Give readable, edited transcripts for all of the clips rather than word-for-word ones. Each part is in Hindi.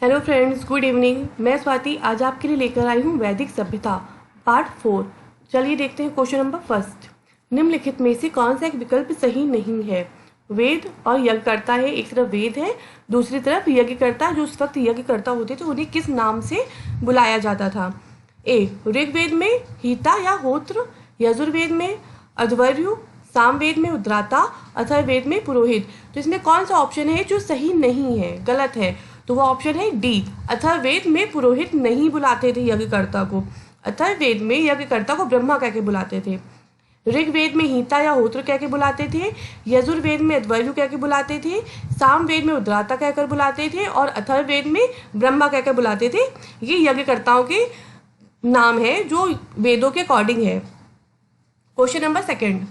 Hello friends, good evening. मैं स्वाति आज आपके लिए लेकर आई हूँ वैदिक सभ्यता पार्ट 4। चलिए देखते हैं क्वेश्चन नंबर फर्स्ट। निम्नलिखित में से कौन सा एक विकल्प सही नहीं है? वेद और यज्ञकर्ता है। एक तरफ वेद है, दूसरी तरफ यज्ञकर्ता। जो उस वक्त यज्ञकर्ता होते थे उन्हें किस नाम से बुलाया जाता था? ए ऋग्वेद में हीता या होत्र, यजुर्वेद में अध्वर्यु, सामवेद में उद्राता, अथर्ववेद में पुरोहित। तो इसमें कौन सा ऑप्शन है जो सही नहीं है, गलत है? तो वो ऑप्शन है डी, अथर्ववेद में पुरोहित नहीं बुलाते थे यज्ञकर्ता को। अथर्ववेद में यज्ञकर्ता को ब्रह्मा कह के बुलाते थे। ऋग्वेद में हीता या होत्र कह के बुलाते थे, यजुर्वेद में अध्वर्यु कह के बुलाते थे, सामवेद में उद्राता कहकर बुलाते थे और अथर्ववेद में ब्रह्मा कहकर बुलाते थे। ये यज्ञकर्ताओं के नाम है जो वेदों के अकॉर्डिंग है। Question number second.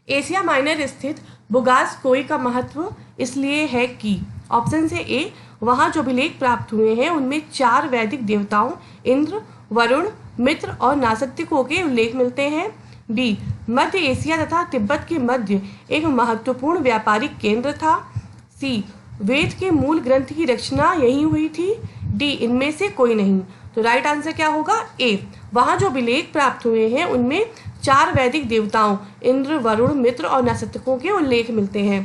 Asia minor स्थित बुगासकोई का महत्व इसलिए है कि ऑप्शन है ए, वहाँ जो अभिलेख प्राप्त हुए हैं उनमें 4 वैदिक देवताओं इंद्र, वरुण, मित्र और नासत्तिकों के उल्लेख मिलते हैं। बी, मध्य एशिया तथा तिब्बत के मध्य एक महत्वपूर्ण व्यापारिक केंद्र था। सी, वेद के मूल ग्रंथ की रचना यहीं हुई थी। डी, इनमें से कोई नहीं। तो राइट आंसर क्या होगा? ए, वहाँ जो अभिलेख प्राप्त हुए हैं उनमें 4 वैदिक देवताओं इंद्र, वरुण, मित्र और नासत्तिकों के उल्लेख मिलते हैं।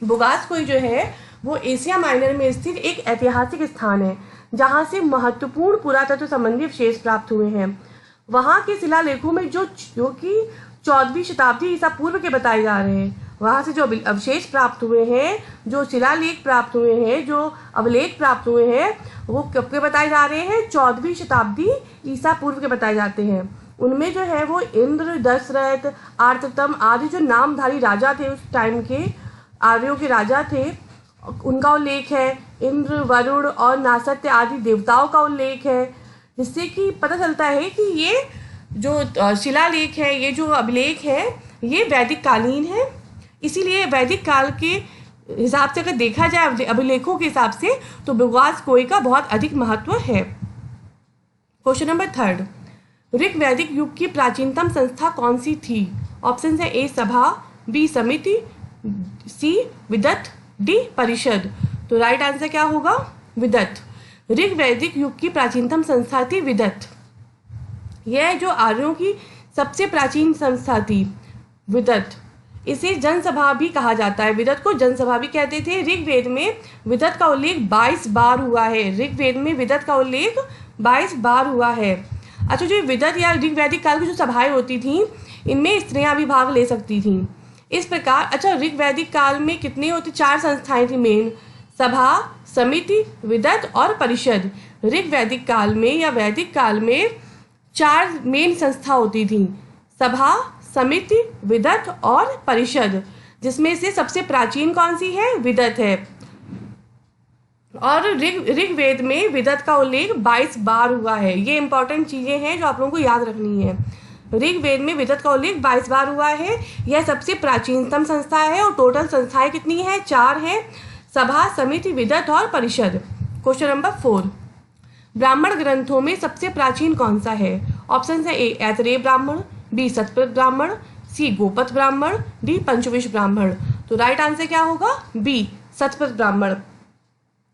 बुगासकोई जो है वो एशिया माइनर में स्थित एक ऐतिहासिक स्थान है जहाँ से महत्वपूर्ण पुरातत्व संबंधी अवशेष प्राप्त हुए हैं। वहाँ के शिलालेखों में जो कि 14वीं शताब्दी ईसा पूर्व के बताए जा रहे हैं, वहाँ से जो अवशेष प्राप्त हुए हैं, जो शिलालेख प्राप्त हुए हैं, जो अभिलेख प्राप्त हुए हैं, वो कब के बताए जा रहे हैं? 14वीं शताब्दी ईसा पूर्व के बताए जाते हैं। उनमें जो है वो इंद्र, दशरथ, आर्ततम आदि जो नामधारी राजा थे, उस टाइम के आर्यों के राजा थे, उनका उल्लेख है। इंद्र, वरुण और नासत्य आदि देवताओं का उल्लेख है, जिससे कि पता चलता है कि ये जो शिलालेख है, ये जो अभिलेख है, ये वैदिक कालीन है। इसीलिए वैदिक काल के हिसाब से अगर देखा जाए अभिलेखों के हिसाब से तो बुगासकोई का बहुत अधिक महत्व है। Question number third. ऋग वैदिक युग की प्राचीनतम संस्था कौन सी थी? ऑप्शन है ए, सभा, बी, समिति, सी, विदत, डी, परिषद। तो राइट आंसर क्या होगा? विदत। ऋग वैदिक युग की प्राचीनतम संस्था थी विदत। यह जो आर्यों की सबसे प्राचीन संस्था थी विदत। इसे जनसभा भी कहा जाता है, विदत को जनसभा भी कहते थे। ऋग्वेद में विदत का उल्लेख 22 बार हुआ है। ऋग्वेद में विदत का उल्लेख 22 बार हुआ है। अच्छा, जो विदत या ऋग वैदिक काल की जो सभाएं होती थी, इनमें स्त्रियां भी भाग ले सकती थीं। इस प्रकार अच्छा, ऋग वैदिक काल में कितनी होती? 4 संस्थाएं थी मेन, सभा, समिति, विदत और परिषद। ऋग वैदिक काल में या वैदिक काल में 4 मेन संस्था होती थी, सभा, समिति, विदत और परिषद, जिसमें से सबसे प्राचीन कौन सी है? विदत है। और ऋग्वेद में विदत का उल्लेख 22 बार हुआ है। ये इंपॉर्टेंट चीजें हैं जो आप लोगों को याद रखनी है। ऋग्वेद में विदत का उल्लेख 22 बार हुआ है। यह सबसे प्राचीनतम संस्था है और टोटल संस्थाएं कितनी है? 4 है, सभा, समिति, विदत और परिषद। Question number 4। ब्राह्मण ग्रंथों में सबसे प्राचीन कौन सा है? ऑप्शन है ए, ऐतरेय ब्राह्मण, बी, शतपथ ब्राह्मण, सी, गोपथ ब्राह्मण, डी, पंचविश ब्राह्मण। तो राइट आंसर क्या होगा? बी, शतपथ ब्राह्मण।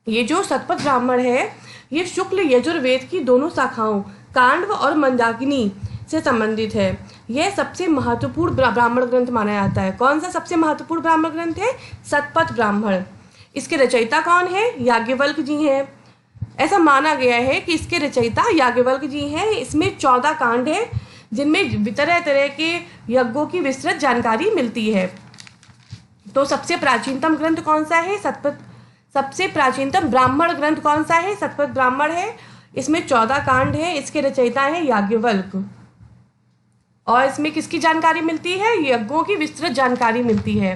ये जो शतपथ ब्राह्मण है, ये शुक्ल यजुर्वेद की दोनों शाखाओं कांडव और मंदाकिनी से संबंधित है। यह सबसे महत्वपूर्ण ब्राह्मण ग्रंथ माना जाता है। कौन सा सबसे महत्वपूर्ण ब्राह्मण ग्रंथ है? शतपथ ब्राह्मण। इसके रचयिता कौन है? याज्ञवल्क्य जी हैं। ऐसा माना गया है कि इसके रचयिता याज्ञवल्क्य जी हैं। इसमें 14 कांड है जिनमें तरह तरह के यज्ञों की विस्तृत जानकारी मिलती है। तो सबसे प्राचीनतम ग्रंथ कौन सा है? शतपथ। सबसे प्राचीनतम ब्राह्मण ग्रंथ कौन सा है? शतपथ ब्राह्मण है। इसमें 14 कांड है। इसके रचयिता है याज्ञवल्क्य। और इसमें किसकी जानकारी मिलती है? यज्ञों की विस्तृत जानकारी मिलती है।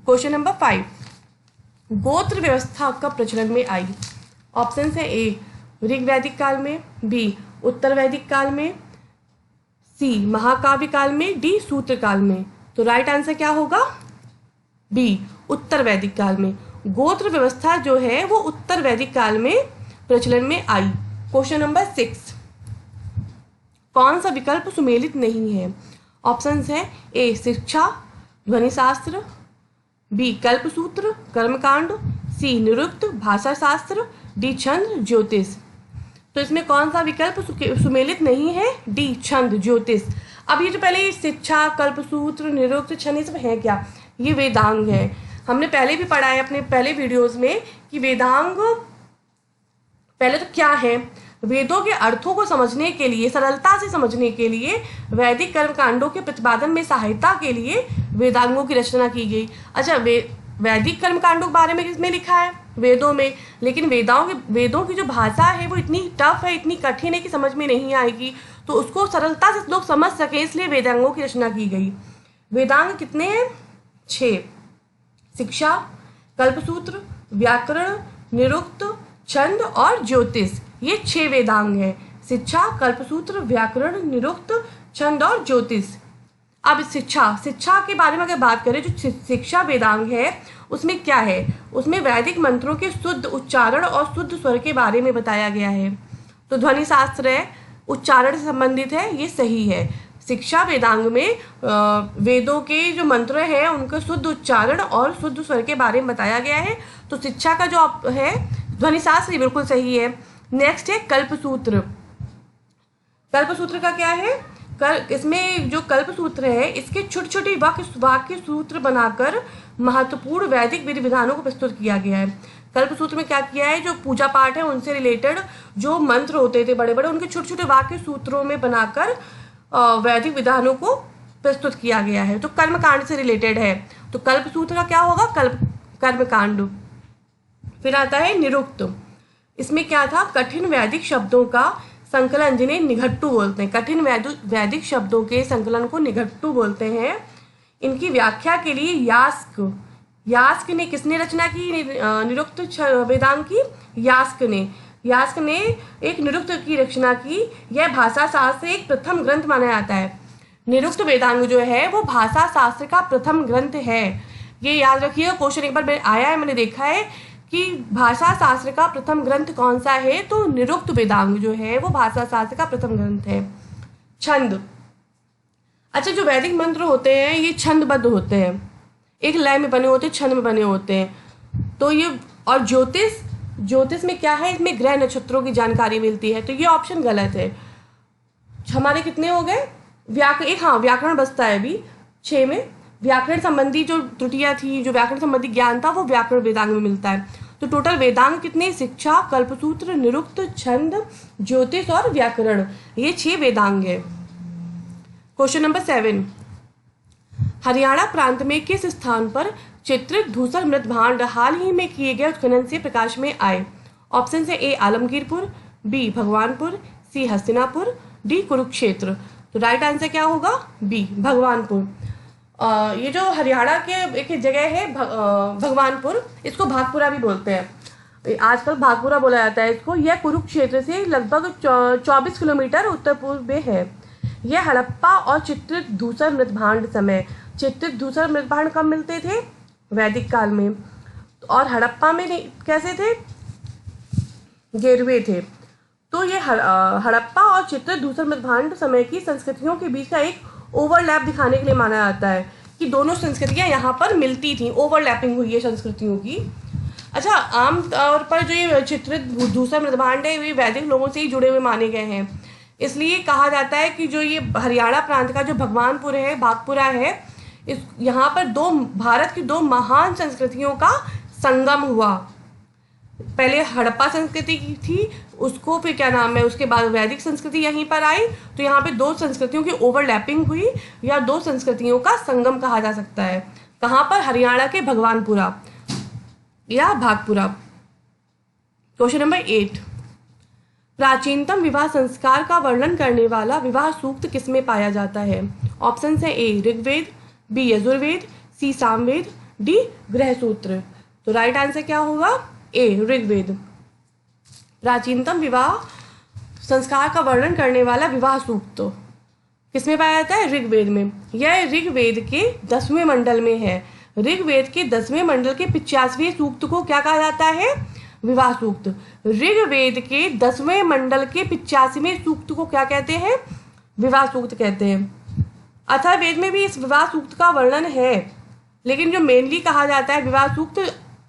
Question number 5। गोत्र व्यवस्था कब प्रचलन में आई? ऑप्शन है ए, ऋग वैदिक काल में, बी, उत्तर वैदिक काल में, सी, महाकाव्य काल में, डी, सूत्र काल में। तो राइट आंसर क्या होगा? बी, उत्तर वैदिक काल में। गोत्र व्यवस्था जो है वो उत्तर वैदिक काल में प्रचलन में आई। Question number 6। कौन सा विकल्प सुमेलित नहीं है? ऑप्शंस हैं ए, शिक्षा, ध्वनिशास्त्र, बी, कल्पसूत्र, कर्मकांड, सी, निरुक्त, भाषा शास्त्र, डी छंद ज्योतिष। तो इसमें कौन सा विकल्प सुमेलित नहीं है? डी छंद ज्योतिष। अब ये जो पहले शिक्षा, कल्पसूत्र, निरुक्त, छंद, ये सब है क्या? ये वेदांग है। हमने पहले भी पढ़ा है अपने पहले वीडियोस में कि वेदांग पहले तो क्या है, वेदों के अर्थों को समझने के लिए, सरलता से समझने के लिए, वैदिक कर्मकांडों के प्रतिपादन में सहायता के लिए वेदांगों की रचना की गई। अच्छा, वैदिक कर्मकांडों के बारे में किसमें लिखा है? वेदों में। लेकिन वेदों की जो भाषा है वो इतनी टफ है, इतनी कठिन है कि समझ में नहीं आएगी, तो उसको सरलता से लोग समझ सके, इसलिए वेदांगों की रचना की गई। वेदांग कितने हैं? 6। शिक्षा, कल्पसूत्र, व्याकरण, निरुक्त, छंद और ज्योतिष, ये 6 वेदांग हैं। शिक्षा, कल्पसूत्र, व्याकरण, निरुक्त, छंद और ज्योतिष। अब शिक्षा के बारे में अगर बात करें, जो शिक्षा वेदांग है उसमें क्या है? उसमें वैदिक मंत्रों के शुद्ध उच्चारण और शुद्ध स्वर के बारे में बताया गया है। तो ध्वनि शास्त्र है, उच्चारण से संबंधित है, ये सही है। शिक्षा वेदांग में वेदों के जो मंत्र हैं उनका शुद्ध उच्चारण और शुद्ध स्वर के बारे में बताया गया है। तो शिक्षा का जो है ध्वनि शास्त्र बिल्कुल सही है। नेक्स्ट है कल्पसूत्र। कल्पसूत्र का क्या है? इसमें जो कल्पसूत्र है इसके छोटे छोटे वाक्य सूत्र बनाकर महत्वपूर्ण वैदिक विधि विधानों को प्रस्तुत किया गया है। कल्पसूत्र में क्या किया है? जो पूजा पाठ है उनसे रिलेटेड जो मंत्र होते थे बड़े बड़े, उनके छोटे छोटे वाक्य सूत्रों में बनाकर वैदिक विधानों को प्रस्तुत किया गया है। तो कर्मकांड से रिलेटेड है, तो कल्पसूत्र का क्या होगा? कर्मकांड। फिर आता है निरुक्त। इसमें क्या था? कठिन वैदिक शब्दों का संकलन, जिन्हें निघट्टू बोलते हैं। कठिन वैदिक शब्दों के संकलन को निघट्टू बोलते हैं। इनकी व्याख्या के लिए यास्क ने किसने रचना की? निरुक्त वेदांग की यास्क ने एक निरुक्त की रचना की। यह भाषा शास्त्र एक प्रथम ग्रंथ माना जाता है। निरुक्त वेदांग जो है वो भाषा शास्त्र का प्रथम ग्रंथ है। ये याद रखिएगा, क्वेश्चन एक बार आया है, मैंने देखा है कि भाषा शास्त्र का प्रथम ग्रंथ कौन सा है? तो निरुक्त वेदांग जो है वो भाषा शास्त्र का प्रथम ग्रंथ है। छंद। अच्छा, जो वैदिक मंत्र होते हैं ये छंदबद्ध होते हैं, एक लय में बने होते हैं, छंद में बने होते हैं। तो ये, और ज्योतिष में क्या है? इसमें ग्रह नक्षत्रों की जानकारी मिलती है। तो ये ऑप्शन गलत है। हमारे कितने हो गए? व्याकरण बचता है अभी 6 में। व्याकरण संबंधी जो त्रुटियां थी, जो व्याकरण संबंधी ज्ञान था, वो व्याकरण वेदांग में मिलता है। तो टोटल वेदांग कितने? शिक्षा, कल्पसूत्र, निरुक्त, छंद, ज्योतिष और व्याकरण, ये 6 वेदांग है। क्वेश्चन नंबर 7, हरियाणा प्रांत में किस स्थान पर चित्रित धूसर मृत भांड हाल ही में किए गए उत्खनन से प्रकाश में आए? ऑप्शन है ए आलमगीरपुर, बी भगवानपुर, सी हस्तिनापुर, डी कुरुक्षेत्र। तो राइट आंसर क्या होगा? बी भगवानपुर। ये जो हरियाणा के एक जगह है भगवानपुर, इसको भागपुरा भी बोलते हैं, आजकल भागपुरा बोला जाता है इसको। यह कुरुक्षेत्र से लगभग 24 किलोमीटर उत्तर पूर्व में है। यह हड़प्पा और चित्रित धूसर मृतभांड समय। चित्रित धूसर मृतभांड कब मिलते थे? वैदिक काल में। और हड़प्पा में कैसे थे? गेरुए थे। तो ये हड़प्पा और चित्रित धूसर मृतभांड समय की संस्कृतियों के बीच का एक ओवरलैप दिखाने के लिए माना जाता है कि दोनों संस्कृतियां यहाँ पर मिलती थी, ओवरलैपिंग हुई है संस्कृतियों की। अच्छा, आम तौर पर जो ये चित्रित धूसर मृतभांड है ये वैदिक लोगों से ही जुड़े हुए माने गए हैं। इसलिए कहा जाता है कि जो ये हरियाणा प्रांत का जो भगवानपुर है, भागपुरा है, इस यहाँ पर भारत की 2 महान संस्कृतियों का संगम हुआ। पहले हड़प्पा संस्कृति की थी, उसको फिर क्या नाम है, उसके बाद वैदिक संस्कृति यहीं पर आई। तो यहाँ पे 2 संस्कृतियों की ओवरलैपिंग हुई या 2 संस्कृतियों का संगम कहा जा सकता है। कहाँ पर? हरियाणा के भगवानपुरा या भागपुरा। क्वेश्चन नंबर 8, प्राचीनतम विवाह संस्कार का वर्णन करने वाला विवाह सूक्त किसमें पाया जाता है? ऑप्शन है ए ऋग्वेद, बी यजुर्वेद, सी सामवेद, डी गृहसूत्र। तो राइट आंसर क्या होगा? ए ऋग्वेद। प्राचीनतम विवाह संस्कार का वर्णन करने वाला विवाह सूक्त किसमें पाया जाता है? ऋग्वेद में। यह ऋग्वेद के 10वें मंडल में है। ऋग्वेद के 10वें मंडल के 85वें सूक्त को क्या कहा जाता है? विवाह सूक्त। ऋग्वेद के 10वें मंडल के 85वें सूक्त को क्या कहते हैं? विवाह सूक्त कहते हैं। अथर्ववेद में भी इस विवाह सूक्त का वर्णन है, लेकिन जो मेनली कहा जाता है विवाह सूक्त,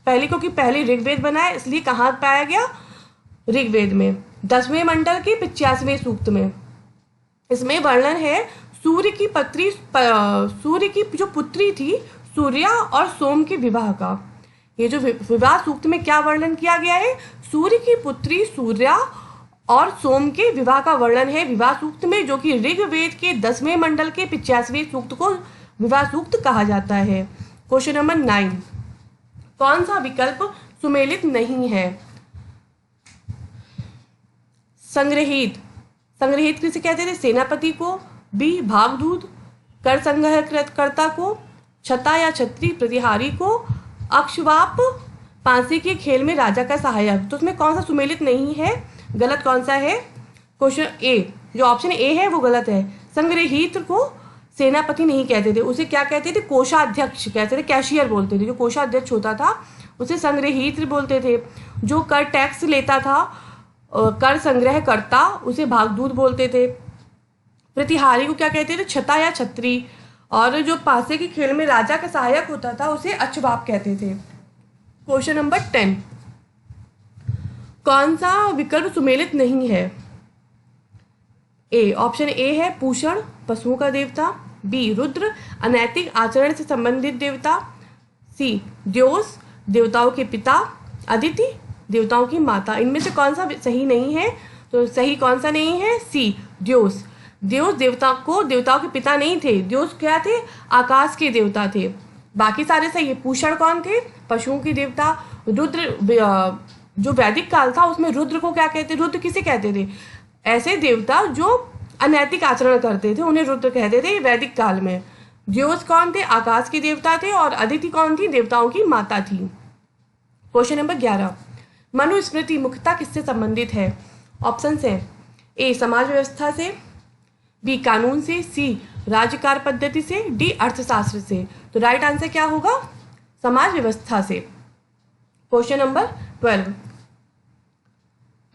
पहले क्योंकि पहले ऋग्वेद बना है इसलिए कहाँ पाया गया? ऋग्वेद में 10वें मंडल के 85वें सूक्त में। इसमें वर्णन है सूर्य की जो पुत्री थी सूर्या और सोम के विवाह का। ये जो विवाह सूक्त में क्या वर्णन किया गया है, सूर्य की पुत्री सूर्या और सोम के विवाह का वर्णन है विवाह सूक्त में, जो कि ऋग्वेद के 10वें मंडल के 85वें सूक्त को विवाह सूक्त कहा जाता है। क्वेश्चन नंबर 9, कौन सा विकल्प सुमेलित नहीं है? संग्रहित किसे कहते थे? सेनापति को। बी भागदूत कर संग्रहकर्ता को। छता या छत्री प्रतिहारी को। अक्षवाप पांसे के खेल में राजा का सहायक। तो उसमें कौन सा सुमेलित नहीं है? गलत कौन सा है? क्वेश्चन ए, जो ऑप्शन ए है वो गलत है। संग्रहित को सेनापति नहीं कहते थे, उसे क्या कहते थे? कोषाध्यक्ष कहते थे, कैशियर बोलते थे। जो कोषाध्यक्ष होता था उसे संग्रहित बोलते थे। जो कर टैक्स लेता था, कर संग्रह करता, उसे भागदूत बोलते थे। प्रतिहारी को क्या कहते थे? छता या छत्री। और जो पासे के खेल में राजा का सहायक होता था उसे अक्षवाप कहते थे। क्वेश्चन नंबर 10, कौन सा विकल्प सुमेलित नहीं है? ए, ऑप्शन ए है पूषण पशुओं का देवता। बी रुद्र अनैतिक आचरण से संबंधित देवता। सी द्योस देवताओं के पिता। अदिति देवताओं की माता। इनमें से कौन सा सही नहीं है? तो सही कौन सा नहीं है? सी द्योस। द्योस देवताओं के पिता नहीं थे। द्योस क्या थे? आकाश के देवता थे। बाकी सारे सही है। पूषण कौन थे? पशुओं के देवता। रुद्र जो वैदिक काल था उसमें रुद्र को क्या कहते? रुद्र किसे कहते थे? ऐसे देवता जो अनैतिक आचरण करते थे उन्हें रुद्र कहते थे वैदिक काल में। द्योस कौन थे? आकाश के देवता थे। और अदिति कौन थी? देवताओं की माता थी। क्वेश्चन नंबर 11, मनुस्मृति मुख्यतः किससे संबंधित है? ऑप्शन है ए समाज व्यवस्था से। बी कानून से। सी राज्यकार पद्धति से। डी अर्थशास्त्र से। तो राइट आंसर क्या होगा? समाज व्यवस्था से। क्वेश्चन नंबर 12,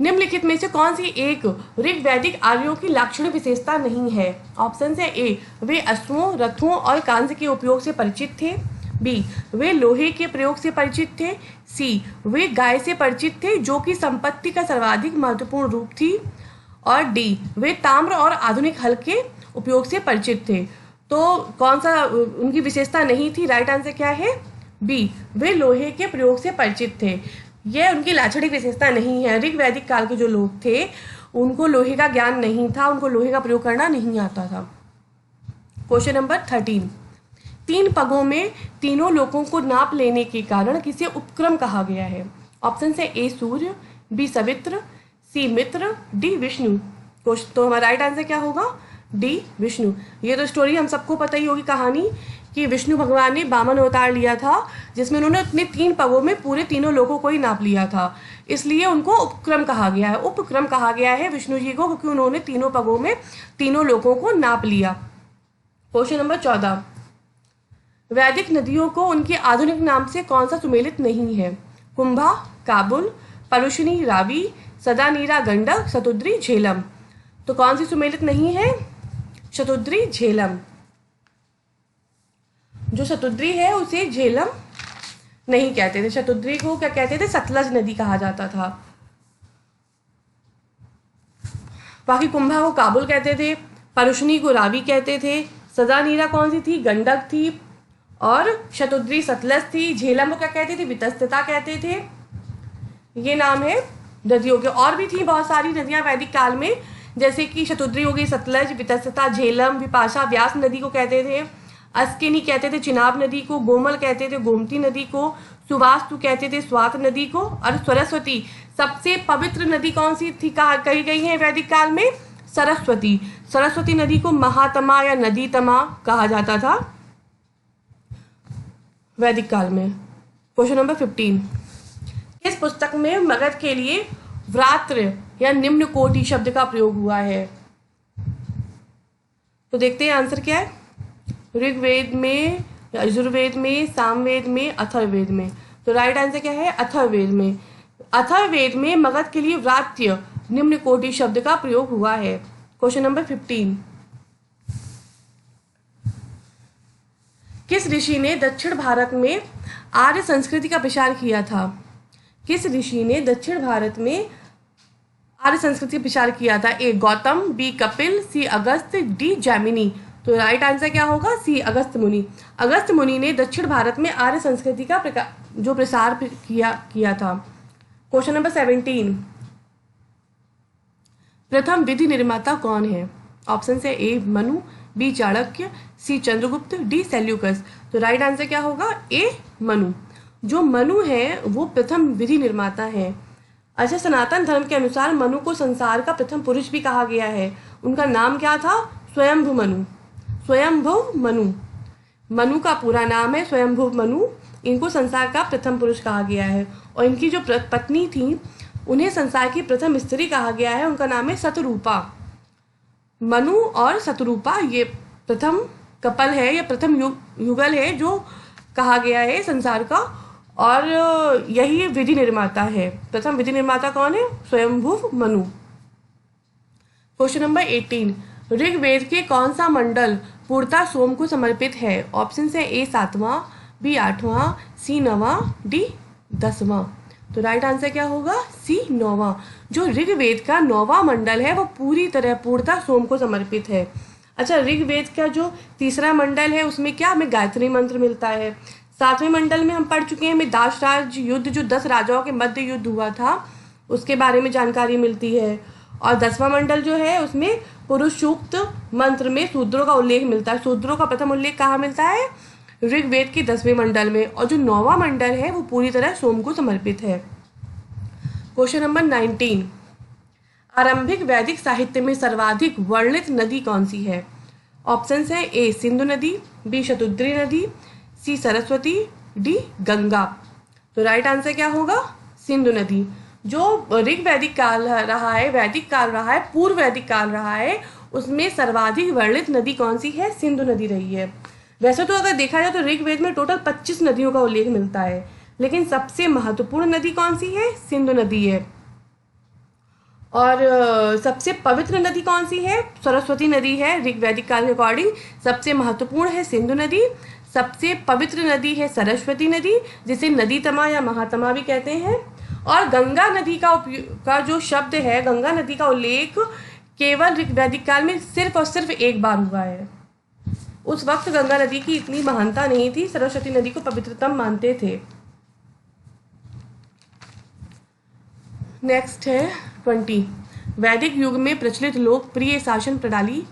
निम्नलिखित में से कौन सी एक ऋग्वैदिक आर्यों की लाक्षणिक विशेषता नहीं है? ऑप्शन है ए वे अश्वों रथों और कांस्य के उपयोग से परिचित थे। बी वे लोहे के प्रयोग से परिचित थे। सी वे गाय से परिचित थे जो कि संपत्ति का सर्वाधिक महत्वपूर्ण रूप थी। और डी वे ताम्र और आधुनिक हल के उपयोग से परिचित थे। तो कौन सा उनकी विशेषता नहीं थी? राइट आंसर क्या है? बी वे लोहे के प्रयोग से परिचित थे। यह उनकी लाक्षणिक विशेषता नहीं है। ऋग्वैदिक काल के जो लोग थे उनको लोहे का ज्ञान नहीं था, उनको लोहे का प्रयोग करना नहीं आता था। क्वेश्चन नंबर 13, 3 पगों में तीनों लोगों को नाप लेने के कारण किसे उपक्रम कहा गया है? ऑप्शन है ए सूर्य। बी सवित्र। सी मित्र। डी विष्णु। तो हमारा राइट आंसर क्या होगा? डी विष्णु। ये तो स्टोरी हम सबको पता ही होगी, कहानी कि विष्णु भगवान ने वामन अवतार लिया था जिसमें उन्होंने अपने 3 पगों में पूरे तीनों लोगों को ही नाप लिया था, इसलिए उनको उपक्रम कहा गया है। उपक्रम कहा गया है विष्णु जी को क्योंकि उन्होंने तीनों पगों में तीनों लोगों को नाप लिया। क्वेश्चन नंबर 14, वैदिक नदियों को उनके आधुनिक नाम से कौन सा सुमेलित नहीं है? कुंभा, काबुल, परुशनी, रावी, सदानीरा, गंडक, शतुद्री, झेलम। तो कौन सी सुमेलित नहीं है? शतुद्री, झेलम। जो शतुद्री है उसे झेलम नहीं कहते थे। शतुद्री को क्या कहते थे? सतलज नदी कहा जाता था। बाकी कुंभा को काबुल कहते थे, परुशनी को रावी कहते थे, सदानीरा कौन सी थी? गंडक थी। और शतुद्री सतलज थी। झेलम को क्या कहते थे? वितस्तता कहते थे। ये नाम है नदियों के। और भी थी बहुत सारी नदियां वैदिक काल में, जैसे कि शतुद्री हो गई, सतलज, वितस्तता, झेलम, विपाशा व्यास नदी को कहते थे, अस्किनी कहते थे चिनाब नदी को, गोमल कहते थे गोमती नदी को, सुवास्तु कहते थे स्वात नदी को, और सरस्वती सबसे पवित्र नदी कौन सी थी कही गई है वैदिक काल में? सरस्वती। सरस्वती नदी को महातमा या नदी तमा कहा जाता था वैदिक काल में। क्वेश्चन नंबर 15, इस पुस्तक में मगध के लिए व्रात्र या निम्न कोटि शब्द का प्रयोग हुआ है? तो देखते हैं आंसर क्या है। ऋग्वेद में, यजुर्वेद में, सामवेद में, अथर्ववेद में। तो राइट आंसर क्या है? अथर्ववेद में। अथर्ववेद में मगध के लिए व्रात्य निम्न कोटि शब्द का प्रयोग हुआ है। क्वेश्चन नंबर 15, किस ऋषि ने दक्षिण भारत में आर्य संस्कृति का प्रसार किया था? किस ऋषि ने दक्षिण भारत में आर्य संस्कृति का प्रचार किया था? ए गौतम, बी कपिल, सी अगस्त, डी जैमिनी। तो राइट आंसर क्या होगा? सी अगस्त मुनि। अगस्त मुनि ने दक्षिण भारत में आर्य संस्कृति का जो प्रसार किया था। क्वेश्चन नंबर 17, प्रथम विधि निर्माता कौन है? ऑप्शन है ए मनु, बी चाणक्य, सी चंद्रगुप्त, डी सेल्यूकस। तो राइट आंसर क्या होगा? ए मनु। जो मनु है वो प्रथम विधि निर्माता है। अच्छा, सनातन धर्म के अनुसार मनु को संसार का प्रथम पुरुष भी कहा गया है। उनका नाम क्या था? स्वयंभु मनु। स्वयंभु मनु, मनु का पूरा नाम है स्वयंभु मनु। इनको संसार का प्रथम पुरुष कहा गया है। और इनकी जो पत्नी थी उन्हें संसार की प्रथम स्त्री कहा गया है। उनका नाम है शतरूपा। मनु और शतरूपा ये प्रथम कपल है या प्रथम युगल है जो कहा गया है संसार का, और यही विधि निर्माता है। प्रथम विधि निर्माता कौन है? स्वयंभु मनु। क्वेश्चन नंबर 18, ऋग्वेद के कौन सा मंडल पूर्णतः सोम को समर्पित है? ऑप्शन है ए 7वां, बी 8वां, सी 9वां, डी 10वां। तो राइट आंसर क्या होगा? सी 9वां। जो ऋग्वेद का 9वां मंडल है वो पूरी तरह पूर्णतः सोम को समर्पित है। अच्छा, ऋग्वेद का जो तीसरा मंडल है उसमें क्या हमें गायत्री मंत्र मिलता है। 7वें मंडल में हम पढ़ चुके हैं, हमें दासराज युद्ध जो 10 राजाओं के मध्य युद्ध हुआ था उसके बारे में जानकारी मिलती है। और 10वां मंडल जो है उसमें पुरुष सूक्त मंत्र में शूद्रों का उल्लेख मिलता है। शूद्रों का प्रथम उल्लेख कहाँ मिलता है? ऋग्वेद के 10वें मंडल में। और जो 9वां मंडल है वो पूरी तरह सोम को समर्पित है। क्वेश्चन नंबर 19, आरंभिक वैदिक साहित्य में सर्वाधिक वर्णित नदी कौन सी है? ऑप्शन है ए सिंधु नदी, बी शतुद्री नदी, सी सरस्वती, डी गंगा। तो राइट आंसर क्या होगा? सिंधु नदी। जो ऋग वैदिक काल रहा है, वैदिक काल रहा है, पूर्व वैदिक काल रहा है, उसमें सर्वाधिक वर्णित नदी कौन सी है? सिंधु नदी रही है। वैसे तो अगर देखा जाए तो ऋग्वेद में टोटल 25 नदियों का उल्लेख मिलता है, लेकिन सबसे महत्वपूर्ण नदी कौन सी है? सिंधु नदी है। और सबसे पवित्र नदी कौन सी है? सरस्वती नदी है। ऋग्वैदिक काल के अकॉर्डिंग सबसे महत्वपूर्ण है सिंधु नदी, सबसे पवित्र नदी है सरस्वती नदी, जिसे नदी तमा या महातमा भी कहते हैं। और गंगा नदी का जो शब्द है, गंगा नदी का उल्लेख केवल ऋग्वैदिक काल में सिर्फ और सिर्फ एक बार हुआ है। उस वक्त गंगा नदी की इतनी महानता नहीं थी, सरस्वती नदी को पवित्रतम मानते थे। नेक्स्ट है 20, वैदिक युग में प्रचलित लोकप्रिय शासन प्रणाली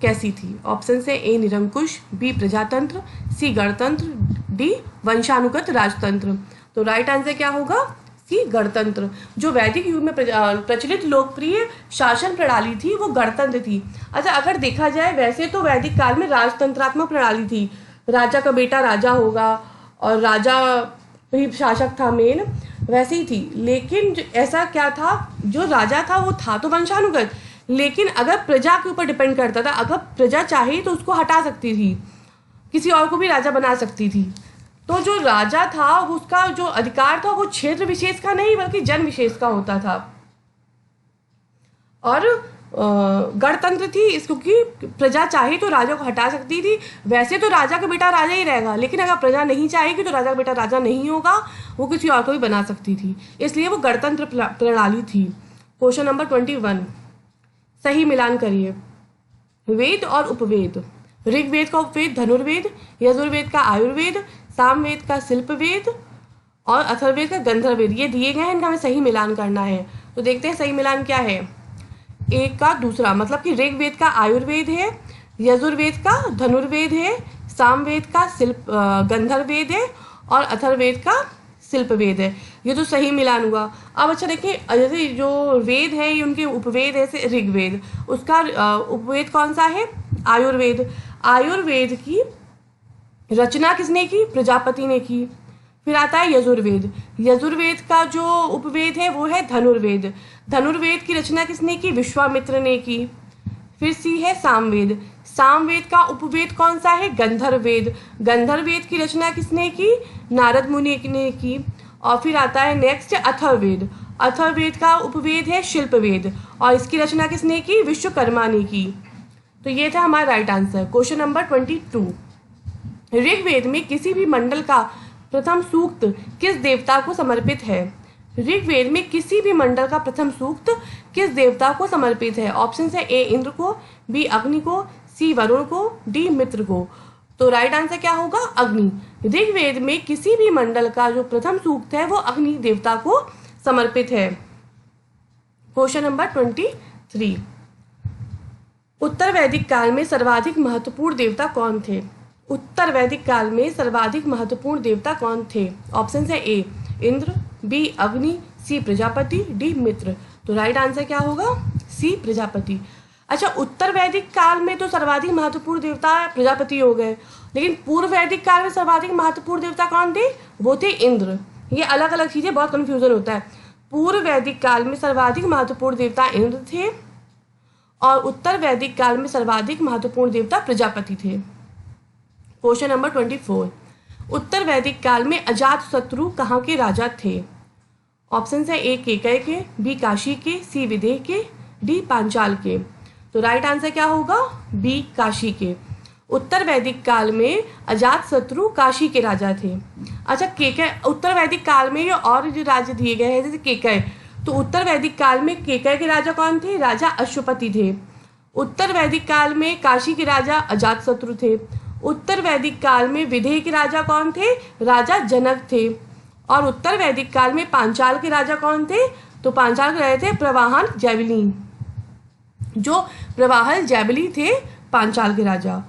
कैसी थी? ऑप्शन है ए निरंकुश, बी प्रजातंत्र, सी गणतंत्र, डी वंशानुगत राजतंत्र। तो राइट आंसर क्या होगा? सी गणतंत्र। जो वैदिक युग में प्रचलित लोकप्रिय शासन प्रणाली थी वो गणतंत्र थी। अच्छा, अगर देखा जाए वैसे तो वैदिक काल में राजतंत्रात्मक प्रणाली थी, राजा का बेटा राजा होगा और राजा ही शासक था मेन, वैसे ही थी। लेकिन ऐसा क्या था, जो राजा था वो था तो वंशानुगत, लेकिन अगर प्रजा के ऊपर डिपेंड करता था। अगर प्रजा चाहे तो उसको हटा सकती थी, किसी और को भी राजा बना सकती थी। तो जो राजा था उसका जो अधिकार था वो क्षेत्र विशेष का नहीं बल्कि जन विशेष का होता था। और गणतंत्र थी क्योंकि प्रजा चाहे तो राजा को हटा सकती थी। वैसे तो राजा का बेटा राजा ही रहेगा, लेकिन अगर प्रजा नहीं चाहेगी तो राजा का बेटा राजा नहीं होगा, वो किसी और को भी बना सकती थी, इसलिए वो गणतंत्र प्रणाली थी। क्वेश्चन नंबर 21, सही मिलान करिए। वेद और उपवेद। ऋग्वेद का उपवेद धनुर्वेद, यजुर्वेद का आयुर्वेद, सामवेद का शिल्पवेद और अथर्ववेद का गंधर्ववेद। ये दिए गए हैं, इनका हमें सही मिलान करना है। तो देखते हैं सही मिलान क्या है। एक का दूसरा, मतलब कि ऋग्वेद का आयुर्वेद है, यजुर्वेद का धनुर्वेद है, सामवेद का गंधर्ववेद है और अथर्ववेद का शिल्पवेद है। ये तो सही मिलान हुआ। अब अच्छा देखिए, जैसे जो वेद है ये उनके उपवेद है, जैसे ऋग्वेद, उसका उपवेद कौन सा है? आयुर्वेद। आयुर्वेद की रचना किसने की? प्रजापति ने की। फिर आता है यजुर्वेद। यजुर्वेद का जो उपवेद है वो है धनुर्वेद। धनुर्वेद की रचना किसने की? विश्वामित्र ने की। फिर सी है सामवेद। सामवेद का उपवेद कौन सा है? गंधर्ववेद। गंधर्ववेद की रचना किसने की? नारद मुनि ने की। और फिर आता है नेक्स्ट अथर्ववेद। अथर्ववेद का उपवेद है शिल्पवेद और इसकी रचना किसने की? विश्वकर्मा ने की। तो ये था हमारा right answer. Question number 22, Rigveda में किसी भी मंडल का प्रथम सूक्त किस देवता को समर्पित है? ऋग्वेद में किसी भी मंडल का प्रथम सूक्त किस देवता को समर्पित है? ऑप्शन है ए इंद्र को, बी अग्नि को, सी वरुण को, डी मित्र को। तो राइट आंसर क्या होगा? अग्नि। ऋग्वेद में किसी भी मंडल का जो प्रथम सूक्त है वो अग्नि देवता को समर्पित है। क्वेश्चन नंबर 23, उत्तर वैदिक काल में सर्वाधिक महत्वपूर्ण देवता कौन थे? उत्तर वैदिक काल में सर्वाधिक महत्वपूर्ण देवता कौन थे? ऑप्शन है ए इंद्र, बी अग्नि, सी प्रजापति, डी मित्र। तो राइट आंसर क्या होगा? सी प्रजापति। अच्छा, उत्तर वैदिक काल में तो सर्वाधिक महत्वपूर्ण देवता प्रजापति हो गए, लेकिन पूर्व वैदिक काल में सर्वाधिक महत्वपूर्ण देवता कौन थे? वो थे इंद्र। ये अलग अलग चीजें, बहुत कंफ्यूजन होता है। पूर्व वैदिक काल में सर्वाधिक महत्वपूर्ण देवता इंद्र थे और उत्तर वैदिक काल में सर्वाधिक महत्वपूर्ण देवता प्रजापति थे। क्वेश्चन नंबर 24, उत्तर वैदिक काल में अजातशत्रु कहाँ के राजा थे? ऑप्शन है ए केकय के, बी काशी के, सी विदेह के, डी पांचाल के। तो राइट आंसर क्या होगा? बी काशी के। उत्तर वैदिक काल में अजातशत्रु काशी के राजा थे। अच्छा, केकय, उत्तर वैदिक काल में ये और जो राज्य दिए गए हैं जैसे केकय, तो उत्तर वैदिक काल में केकय के राजा कौन थे? राजा अश्वपति थे। उत्तर वैदिक काल में काशी के राजा अजातशत्रु थे। उत्तर वैदिक काल में विदेह के राजा कौन थे? राजा जनक थे। और उत्तर वैदिक काल में पांचाल के राजा कौन थे? तो पांचाल के राजा थे प्रवाहन जैवली, जो प्रवाहन जैवली थे पांचाल के राजा।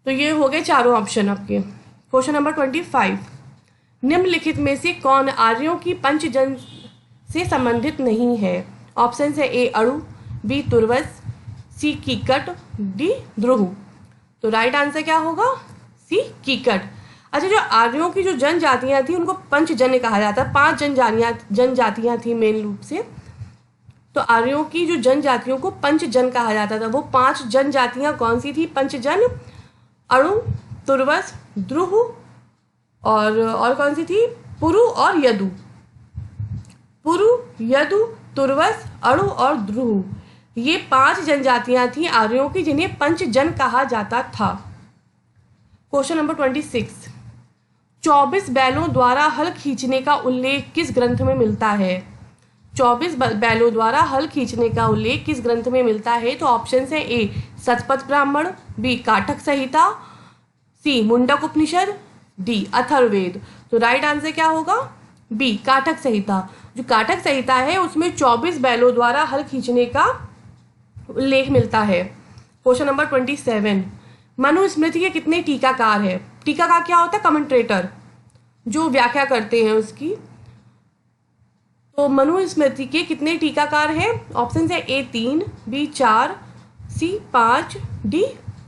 तो ये हो गए चारों ऑप्शन आपके। क्वेश्चन नंबर 25, निम्नलिखित में से कौन आर्यों की पंचजन से संबंधित नहीं है? ऑप्शन है ए अणु, बी तुर्वस, सी कीकट, डी द्रुह। तो राइट आंसर क्या होगा? सी कीकट। अच्छा, जो आर्यों की जो जनजातियां थी उनको पंचजन्य कहा जाता है। 5 जनजातियां थी मेन रूप से। तो आर्यों की जो जनजातियों को पंचजन कहा जाता था। वो 5 जनजातियां कौन सी थी? पंचजन, अणु, तुर्वस, द्रुह और कौन सी थी? पुरु और यदु। पुरु, यदु, तुर्वस, अणु और द्रुह, ये 5 जनजातियां थी आर्यों की जिन्हें पंचजन कहा जाता था। क्वेश्चन नंबर 26, 24 बैलों द्वारा हल खींचने का उल्लेख किस ग्रंथ में मिलता है? 24 बैलों द्वारा हल खींचने का उल्लेख किस ग्रंथ में मिलता है? तो ऑप्शन है ए शतपथ ब्राह्मण, बी काठक संहिता, सी मुंडक उपनिषद, डी अथर्ववेद। तो राइट आंसर क्या होगा? बी काठक संहिता। जो काठक संहिता है उसमें 24 बैलों द्वारा हल खींचने का उल्लेख मिलता है। क्वेश्चन नंबर 27, मनुस्मृति के कितने टीकाकार है? टीकाकार क्या होता है? कमेंट्रेटर, जो व्याख्या करते हैं उसकी। तो मनुस्मृति के कितने टीकाकार हैं? ऑप्शन है ए 3, बी 4, सी 5, डी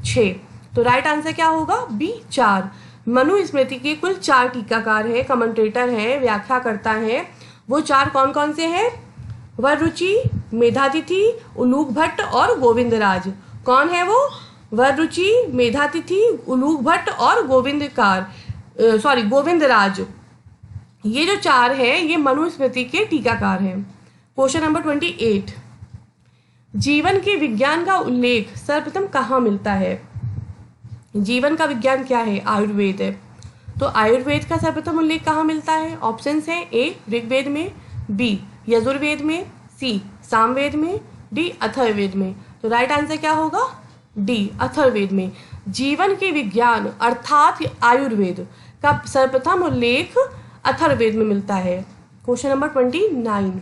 6। तो राइट आंसर क्या होगा? बी 4। मनुस्मृति के कुल 4 टीकाकार हैं, कमेंट्रेटर हैं, व्याख्याकर्ता हैं। वो 4 कौन कौन से हैं? वररुचि, मेधातिथि, उलूक भट्ट और गोविंदराज। कौन है वो? वररुचि, मेधातिथि, उलूक भट्ट और गोविंदराज। ये जो 4 हैं ये मनुस्मृति के टीकाकार हैं। क्वेश्चन नंबर 28, जीवन के विज्ञान का उल्लेख सर्वप्रथम कहाँ मिलता है? जीवन का विज्ञान क्या है? आयुर्वेद है। तो आयुर्वेद का सर्वप्रथम उल्लेख कहाँ मिलता है? ऑप्शन है ए ऋग्वेद में, बी यजुर्वेद में, सी सामवेद में, डी अथर्ववेद में। तो राइट आंसर क्या होगा? डी अथर्ववेद में। जीवन के विज्ञान अर्थात आयुर्वेद का सर्वप्रथम उल्लेख अथर्ववेद में मिलता है। क्वेश्चन नंबर 29,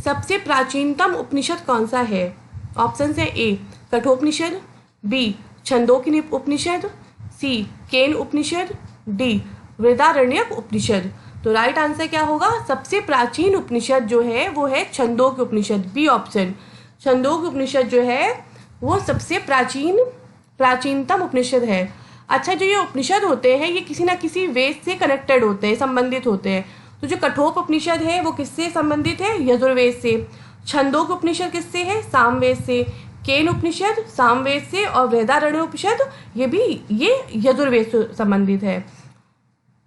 सबसे प्राचीनतम उपनिषद कौन सा है? ऑप्शन है ए कठोपनिषद, बी छंदोक्य उपनिषद, सी केन उपनिषद, डी वृदारण्यक उपनिषद। तो राइट आंसर क्या होगा? सबसे प्राचीन उपनिषद जो है वो है छंदोक्य उपनिषद, बी ऑप्शन। छंदोक्य उपनिषद जो है वो सबसे प्राचीनतम उपनिषद है। अच्छा, जो ये उपनिषद होते हैं ये किसी ना किसी वेद से कनेक्टेड होते हैं, संबंधित होते हैं। तो जो कठोप उपनिषद है वो किससे संबंधित है? यजुर्वेद से। छंदोक्य उपनिषद किससे है? सामवेद से। केन उपनिषद सामवेद से और वृदारण्य उपनिषद ये यजुर्वेद से संबंधित है।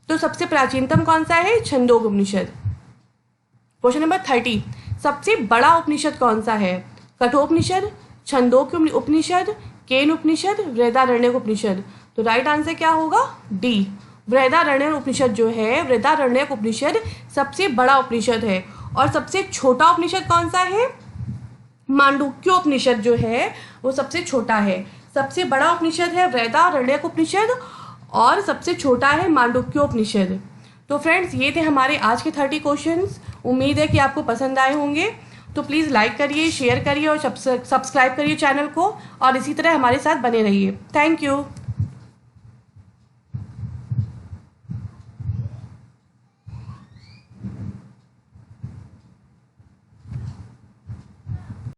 तो सबसे प्राचीनतम कौन सा है? छंदोक्य उपनिषद। क्वेश्चन नंबर 30, सबसे बड़ा उपनिषद कौन सा है? कठोपनिषद, छंदोक्य उपनिषद, केन उपनिषद, वृदारण्यक उपनिषद। तो राइट आंसर क्या होगा? डी वृदारण्यक उपनिषद जो है, वृदारण्यक उपनिषद सबसे बड़ा उपनिषद है। और सबसे छोटा उपनिषद कौन सा है? मांडुक्योपनिषद जो है वो सबसे छोटा है। सबसे बड़ा उपनिषद है बृहदारण्यक उपनिषद और सबसे छोटा है मांडुक्योपनिषद। तो फ्रेंड्स, ये थे हमारे आज के 30 क्वेश्चंस। उम्मीद है कि आपको पसंद आए होंगे। तो प्लीज़ लाइक करिए, शेयर करिए और सब्सक्राइब करिए चैनल को, और इसी तरह हमारे साथ बने रहिए। Thank you.